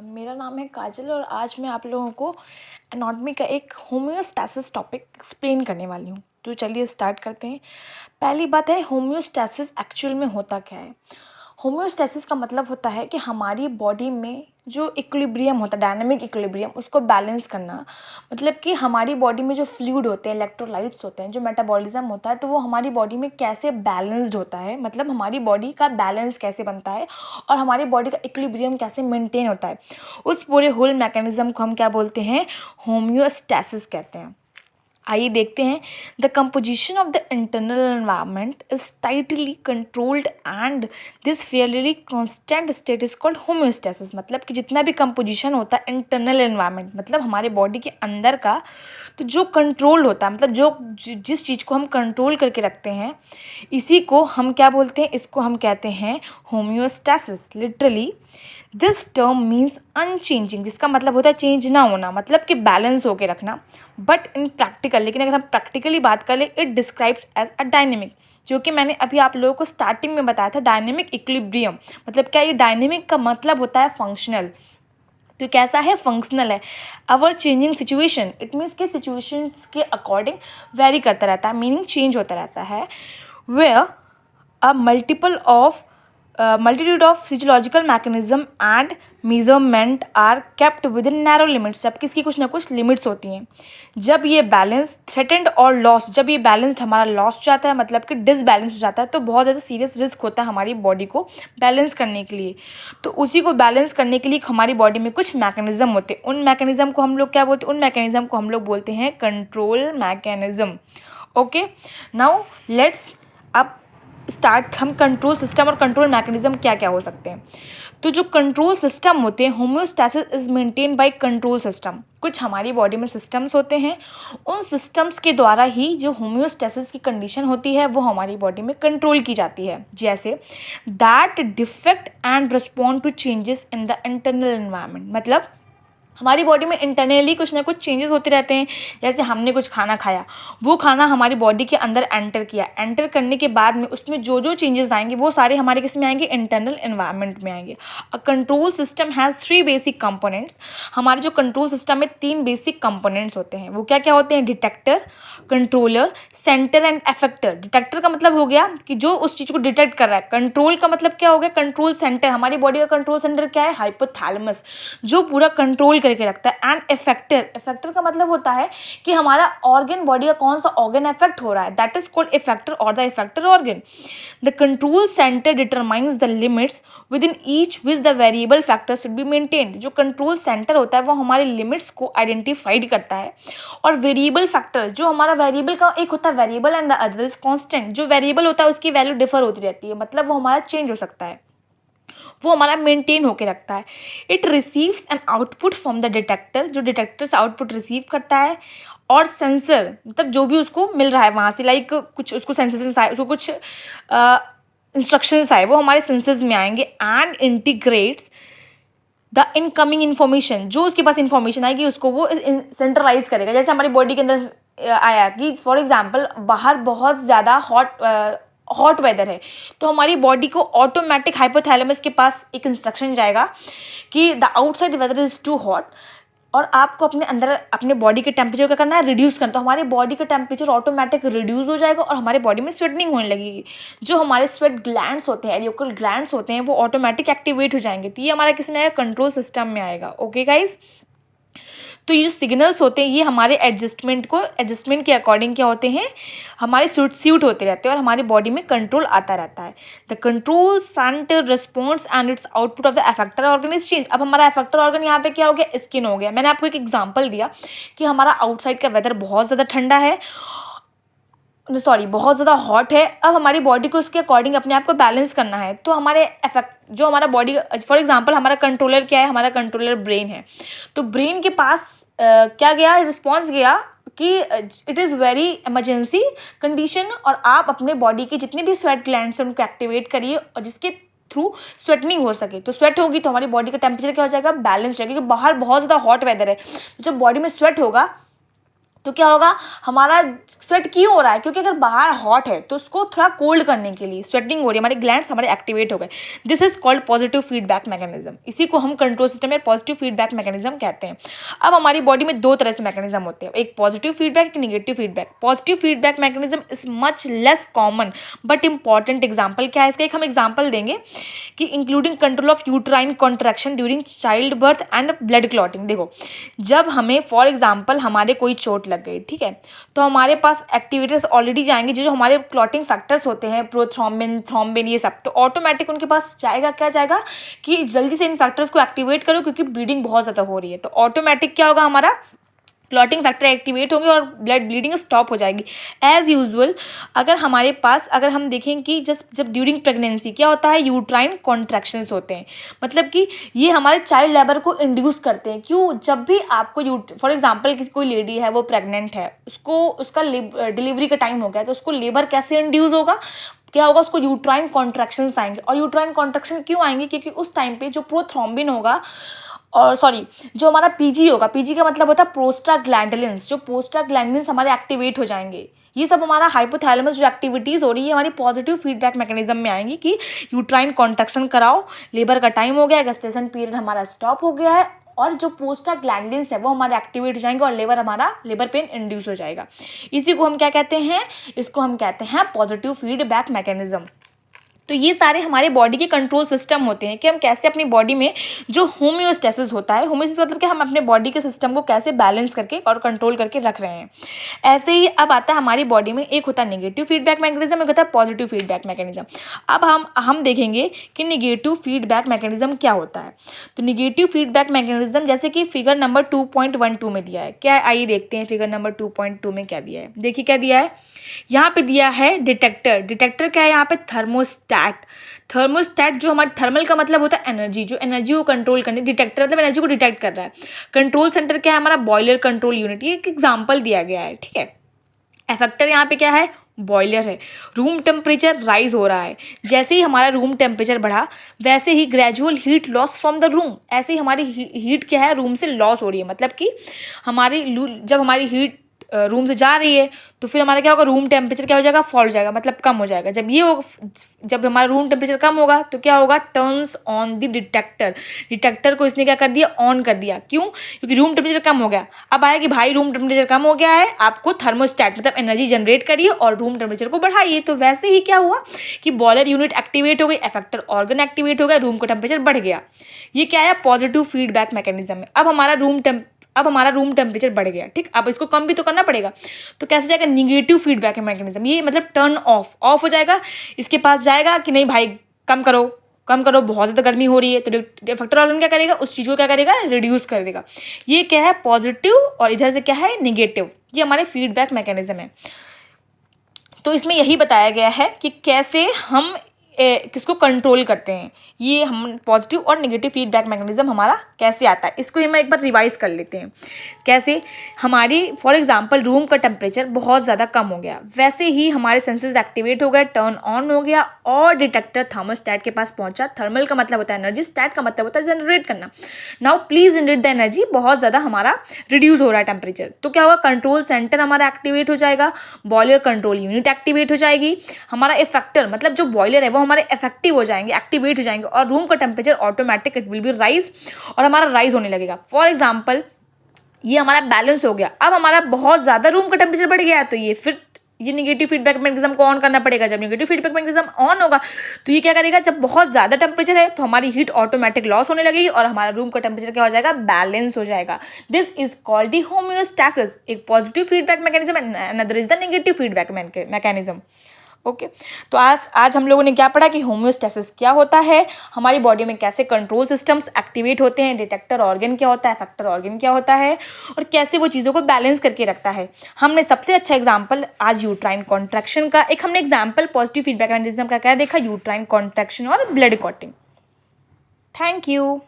मेरा नाम है काजल और आज मैं आप लोगों को एनाटॉमी का एक होम्योस्टैसिस टॉपिक एक्सप्लेन करने वाली हूँ। तो चलिए स्टार्ट करते हैं। पहली बात है, होम्योस्टैसिस एक्चुअल में होता क्या है। होम्योस्टैसिस का मतलब होता है कि हमारी बॉडी में जो इक्विलिब्रियम होता है, डायनामिक इक्विलिब्रियम, उसको बैलेंस करना। मतलब कि हमारी बॉडी में जो फ्लूइड होते हैं, इलेक्ट्रोलाइट्स होते हैं, जो मेटाबॉलिज्म होता है, तो वो हमारी बॉडी में कैसे बैलेंस्ड होता है, मतलब हमारी बॉडी का बैलेंस कैसे बनता है और हमारी बॉडी का इक्विलिब्रियम कैसे मेंटेन होता है, उस पूरे होल मैकेनिज्म को हम क्या बोलते हैं, होम्योस्टैसिस कहते हैं। आइए देखते हैं। The composition of the internal environment is tightly controlled and this Fairlie constant state is called homeostasis. मतलब कि जितना भी कंपोजिशन होता है इंटरनल एनवायरनमेंट, मतलब हमारे बॉडी के अंदर का, तो जो कंट्रोल होता है, मतलब जिस चीज़ को हम कंट्रोल करके रखते हैं, इसी को हम क्या बोलते हैं, इसको हम कहते हैं homeostasis. Literally this term means unchanging, जिसका मतलब होता है चेंज ना होना, मतलब कि बैलेंस होके रखना। बट इन प्रैक्टिकल, लेकिन अगर हम प्रैक्टिकली बात कर ले, it describes as a dynamic, जो कि मैंने अभी आप लोगों को स्टार्टिंग में बताया था, डायनेमिक इक्विलिब्रियम। मतलब क्या, ये डायनेमिक का मतलब होता है फंक्शनल। तो कैसा है, फंक्शनल है। Our changing situation, it means के सिचुएशंस के अकॉर्डिंग वेरी करता रहता है, मीनिंग चेंज होता रहता है। Where a multitude of physiological mechanism and measurement are kept within narrow limits। सब किसकी कुछ ना कुछ लिमिट्स होती हैं। जब ये बैलेंस थ्रेटेंड और लॉस, जब ये बैलेंस हमारा लॉस हो जाता है, मतलब कि डिसबैलेंस हो जाता है, तो बहुत ज़्यादा सीरियस रिस्क होता है हमारी बॉडी को बैलेंस करने के लिए। तो उसी को बैलेंस करने के लिए हमारी बॉडी में कुछ मैकेनिज्म होते हैं। उन मैकेनिज्म को हम लोग क्या बोलते हैं, उन मैकेनिज्म को हम लोग बोलते हैं control mechanism. Okay, now let's अब स्टार्ट। हम कंट्रोल सिस्टम और कंट्रोल मैकेनिज्म क्या क्या हो सकते हैं। तो जो कंट्रोल सिस्टम होते हैं, homeostasis is maintain by control system. कुछ हमारी बॉडी में सिस्टम्स होते हैं, उन सिस्टम्स के द्वारा ही जो होम्योस्टैसिस की कंडीशन होती है वो हमारी बॉडी में कंट्रोल की जाती है। जैसे that detect and respond to changes in the internal environment, मतलब हमारी बॉडी में इंटरनली कुछ ना कुछ चेंजेस होते रहते हैं। जैसे हमने कुछ खाना खाया, वो खाना हमारी बॉडी के अंदर एंटर किया, एंटर करने के बाद में उसमें जो जो चेंजेस आएंगे वो सारे हमारे किस में आएंगे, इंटरनल एनवायरनमेंट में आएंगे। A control system has 3 basic components. हमारे जो कंट्रोल सिस्टम में 3 बेसिक कंपोनेंट्स होते हैं। वो क्या क्या होते हैं, detector, controller, centre and effector. Detector का मतलब हो गया कि जो उस चीज़ को डिटेक्ट कर रहा है। कंट्रोल का मतलब क्या हो गया, कंट्रोल सेंटर। हमारी बॉडी का कंट्रोल सेंटर क्या है, हाइपोथैलेमस, जो पूरा कंट्रोल करके रखता है। एंड इफेक्टर, इफेक्टर का मतलब होता है कि हमारा ऑर्गन, बॉडी का कौन सा ऑर्गन इफेक्ट हो रहा है, दैट इज कॉल्ड इफेक्टर और the effector organ. The control centre determines the limits with in each which the variable factor should be maintained. जो कंट्रोल सेंटर होता है वो हमारे लिमिट्स को आइडेंटिफाइड करता है, और वेरिएबल फैक्टर, जो हमारा वेरिएबल का एक होता है variable and the other is constant. जो वेरिएबल होता है उसकी वैल्यू डिफर होती रहती है, मतलब वो हमारा चेंज हो सकता है, वो हमारा मेंटेन होके रखता है। It receives an output from the detector, जो डिटेक्टर से आउटपुट रिसीव करता है, और सेंसर, मतलब जो भी उसको मिल रहा है वहाँ से, लाइक कुछ उसको सेंसेशन आए, उसको कुछ इंस्ट्रक्शंस आए, वो हमारे सेंसर्स में आएंगे। And integrates the incoming information, जो उसके पास इन्फॉर्मेशन आएगी उसको वो सेंट्रलाइज करेगा। जैसे हमारी बॉडी के अंदर आया कि फॉर एग्जाम्पल बाहर बहुत ज़्यादा हॉट वेदर है, तो हमारी बॉडी को ऑटोमेटिक हाइपोथैलेमस के पास एक इंस्ट्रक्शन जाएगा कि the outside weather is too hot, और आपको अपने अंदर अपने बॉडी के टेम्परेचर क्या करना है, रिड्यूस करना। तो हमारे बॉडी का टेम्परेचर ऑटोमेटिक रिड्यूस हो जाएगा और हमारे बॉडी में स्वेटिंग होने लगेगी। जो हमारे स्वेट ग्लैंड्स होते हैं, एरियोकल ग्लैंड्स होते हैं, वो ऑटोमेटिक एक्टिवेट हो जाएंगे। तो ये हमारा किस में आएगा, कंट्रोल सिस्टम में आएगा। ओके गाइज, तो ये जो सिग्नल्स होते हैं ये हमारे एडजस्टमेंट के अकॉर्डिंग क्या होते हैं, हमारे सूट होते रहते हैं और हमारी बॉडी में कंट्रोल आता रहता है। The control centre response and it's output of the effector organ is change. अब हमारा इफेक्टर ऑर्गन यहाँ पे क्या हो गया, स्किन हो गया। मैंने आपको एक एग्जाम्पल दिया कि हमारा आउटसाइड का वेदर बहुत ज़्यादा ठंडा है, बहुत ज़्यादा हॉट है। अब हमारी बॉडी को उसके अकॉर्डिंग अपने आप को बैलेंस करना है, तो हमारे इफेक्ट, जो हमारा बॉडी, फॉर एग्जांपल हमारा कंट्रोलर क्या है, हमारा कंट्रोलर ब्रेन है। तो ब्रेन के पास क्या गया, रिस्पॉन्स गया कि it is very emergency condition, और आप अपने बॉडी के जितने भी स्वेट ग्लैंड्स हैं उनको एक्टिवेट करिए, और जिसके थ्रू स्वेटनिंग हो सके। तो स्वेट होगी तो हमारी बॉडी का टेम्परेचर क्या हो जाएगा, बैलेंस रहेगा, क्योंकि बाहर बहुत ज़्यादा हॉट वेदर है। तो जब बॉडी में स्वेट होगा तो क्या होगा, हमारा स्वेट क्यों हो रहा है, क्योंकि अगर बाहर हॉट है तो उसको थोड़ा कोल्ड करने के लिए स्वेटिंग हो रही है, हमारे ग्लैंड्स हमारे एक्टिवेट हो गए। This is called positive feedback mechanism. इसी को हम कंट्रोल सिस्टम में पॉजिटिव फीडबैक मैकेनिज्म कहते हैं। अब हमारी बॉडी में दो तरह से मैकेनिज्म होते हैं, एक पॉजिटिव फीडबैक, एक negative feedback. Positive feedback mechanism is much less common but important. Example क्या है इसका, एक हम एग्जाम्पल देंगे कि including control of uterine contraction during child birth and blood clotting. देखो, जब हमें फॉर एग्जाम्पल हमारे कोई चोट लग गई, ठीक है, तो हमारे पास एक्टिवेटर्स ऑलरेडी जाएंगे, जो हमारे क्लॉटिंग फैक्टर्स होते हैं, प्रोथ्रोम्बिन, थ्रोम्बिन, ये सब, तो ऑटोमेटिक उनके पास जाएगा, क्या जाएगा कि जल्दी से इन फैक्टर्स को एक्टिवेट करो क्योंकि ब्लीडिंग बहुत ज़्यादा हो रही है। तो ऑटोमेटिक क्या होगा, हमारा क्लॉटिंग फैक्टर एक्टिवेट होंगे और ब्लड ब्लीडिंग स्टॉप हो जाएगी। एज़ यूजुअल अगर हमारे पास, अगर हम देखें कि जब ड्यूरिंग प्रेगनेंसी क्या होता है, यूट्राइन कॉन्ट्रैक्शंस होते हैं, मतलब कि ये हमारे चाइल्ड लेबर को इंड्यूस करते हैं। क्यों, जब भी आपको फॉर एग्जांपल किसी कोई लेडी है, वो प्रेग्नेंट है, उसका डिलीवरी का टाइम हो गया, तो उसको लेबर कैसे इंड्यूस होगा, क्या होगा, उसको यूट्राइन कॉन्ट्रैक्शंस आएंगे। और यूट्राइन कॉन्ट्रैक्शन क्यों आएंगे, क्योंकि उस टाइम पे जो प्रोथ्रोम्बिन होगा, और सॉरी, जो हमारा पीजी होगा, पीजी का मतलब होता है प्रोस्टाग्लैंडिन्स, जो प्रोस्टाग्लैंडिन्स हमारे एक्टिवेट हो जाएंगे। ये सब हमारा हाइपोथैलेमस जो एक्टिविटीज़ हो रही है हमारी पॉजिटिव फीडबैक मैकेनिज्म में आएंगी कि यूट्राइन कॉन्ट्रैक्शन कराओ, लेबर का टाइम हो गया, गेस्टेशन पीरियड हमारा स्टॉप हो गया है, और जो प्रोस्टाग्लैंडिन्स है वो हमारे एक्टिवेट हो जाएंगे और लेबर पेन इंड्यूस हो जाएगा। इसी को हम क्या कहते हैं, इसको हम कहते हैं पॉजिटिव फीडबैक मैकेनिज्म। तो ये सारे हमारे बॉडी के कंट्रोल सिस्टम होते हैं कि हम कैसे अपनी बॉडी में जो होम्योस्टेसिस होता है, होम्योस्टेसिस मतलब कि हम अपने बॉडी के सिस्टम को कैसे बैलेंस करके और कंट्रोल करके रख रहे हैं। ऐसे ही अब आता है हमारी बॉडी में, एक होता है नेगेटिव फीडबैक मैकेनिज्म, एक होता है पॉजिटिव फीडबैक मैकेनिज्म। अब हम देखेंगे कि नेगेटिव फीडबैक मैकेनिज्म क्या होता है। तो नेगेटिव फीडबैक मैकेनिज्म जैसे कि फिगर नंबर 2.12 में दिया है, क्या है, आइए देखते हैं फिगर नंबर 2.2 में क्या दिया है। देखिए क्या दिया है, यहाँ पे दिया है डिटेक्टर। डिटेक्टर क्या है, यहाँ पे थर्मोस्टैट जो हमारे, थर्मल का मतलब होता है एनर्जी, जो एनर्जी को कंट्रोल करने, डिटेक्टर मतलब एनर्जी को डिटेक्ट कर रहा है। कंट्रोल सेंटर क्या है, हमारा बॉयलर कंट्रोल यूनिट, ये एक एग्जांपल दिया गया है, ठीक है। इफेक्टर यहाँ पे क्या है, बॉयलर है। रूम टेम्परेचर राइज हो रहा है, जैसे ही हमारा रूम टेम्परेचर बढ़ा वैसे ही gradual heat loss from the room, ऐसे ही हमारी हीट क्या है, रूम से लॉस हो रही है। मतलब कि जब हमारी हीट रूम से जा रही है तो फिर हमारा क्या होगा, रूम टेम्परेचर क्या हो जाएगा, फॉल हो जाएगा, मतलब कम हो जाएगा। जब हमारा रूम टेम्परेचर कम होगा तो क्या होगा, टर्न्स ऑन द डिटेक्टर को इसने क्या कर दिया, ऑन कर दिया। क्यों, क्योंकि रूम टेम्परेचर कम हो गया। अब आया कि भाई रूम टेम्परेचर कम हो गया है, आपको थर्मोस्टैट मतलब एनर्जी जनरेट करिए और रूम टेम्परेचर को बढ़ाइए। तो वैसे ही क्या हुआ कि बॉयलर यूनिट एक्टिवेट हो गई, इफेक्टर ऑर्गन एक्टिवेट हो गया, रूम का टेम्परेचर बढ़ गया। ये क्या है, पॉजिटिव फीडबैक मैकेनिज्म है। अब हमारा रूम टेम्परेचर बढ़ गया, ठीक, अब इसको कम भी तो करना पड़ेगा। तो कैसे जाएगा, निगेटिव फीडबैक मैकेनिज्म, ये मतलब टर्न ऑफ हो जाएगा। इसके पास जाएगा कि नहीं भाई कम करो, बहुत ज़्यादा गर्मी हो रही है, तो इफेक्टर ऑर्गन क्या करेगा, उस चीज़ को क्या करेगा, रिड्यूस कर देगा। ये क्या है, पॉजिटिव, और इधर से क्या है, निगेटिव। ये हमारे फीडबैक मैकेनिज्म है। तो इसमें यही बताया गया है कि कैसे हम किसको कंट्रोल करते हैं। ये हम पॉजिटिव और नेगेटिव फीडबैक मैकेनिज्म हमारा कैसे आता है, इसको हम एक बार रिवाइज कर लेते हैं। कैसे, हमारी फॉर एग्जांपल रूम का टेम्परेचर बहुत ज़्यादा कम हो गया, वैसे ही हमारे सेंसेस एक्टिवेट हो गए, टर्न ऑन हो गया और डिटेक्टर थर्मोस्टैट के पास पहुंचा। थर्मल का मतलब होता है एनर्जी, स्टैट का मतलब होता है जनरेट करना। Now please generate the energy, बहुत ज़्यादा हमारा रिड्यूस हो रहा है टेम्परेचर, तो क्या होगा, कंट्रोल सेंटर हमारा एक्टिवेट हो जाएगा, बॉयलर कंट्रोल यूनिट एक्टिवेट हो जाएगी, हमारा इफेक्टर मतलब जो बॉयलर है वो हमारे इफेक्टिव हो जाएंगे, एक्टिवेट हो जाएंगे, और रूम का temperature automatic it will be rise, और हमारा राइज होने लगेगा। फॉर एग्जांपल ये हमारा बैलेंस हो गया। अब हमारा बहुत ज़्यादा रूम का टेम्परेचर बढ़ गया है, तो ये निगेटिव फीडबैक मैकेनिज्म को ऑन करना पड़ेगा। जब निगेटिव फीडबैक मैकेनिज्म ऑन होगा तो ये क्या करेगा, जब बहुत ज़्यादा टेम्परेचर है तो हमारी हीट ऑटोमेटिक लॉस होने लगेगी और हमारा रूम का टेम्परेचर क्या हो जाएगा, बैलेंस हो जाएगा। This is called the homeostasis. एक positive feedback mechanism, another is the negative feedback mechanism. Okay, तो आज हम लोगों ने क्या पढ़ा कि होम्योस्टैसिस क्या होता है, हमारी बॉडी में कैसे कंट्रोल सिस्टम्स एक्टिवेट होते हैं, डिटेक्टर ऑर्गन क्या होता है, इफेक्टर ऑर्गन क्या होता है, और कैसे वो चीज़ों को बैलेंस करके रखता है। हमने सबसे अच्छा एग्जांपल आज यूट्राइन कॉन्ट्रैक्शन का, एक हमने एग्जांपल पॉजिटिव फीडबैक मैकेनिज्म का क्या देखा, यूट्राइन कॉन्ट्रैक्शन और ब्लड क्लॉटिंग। Thank you.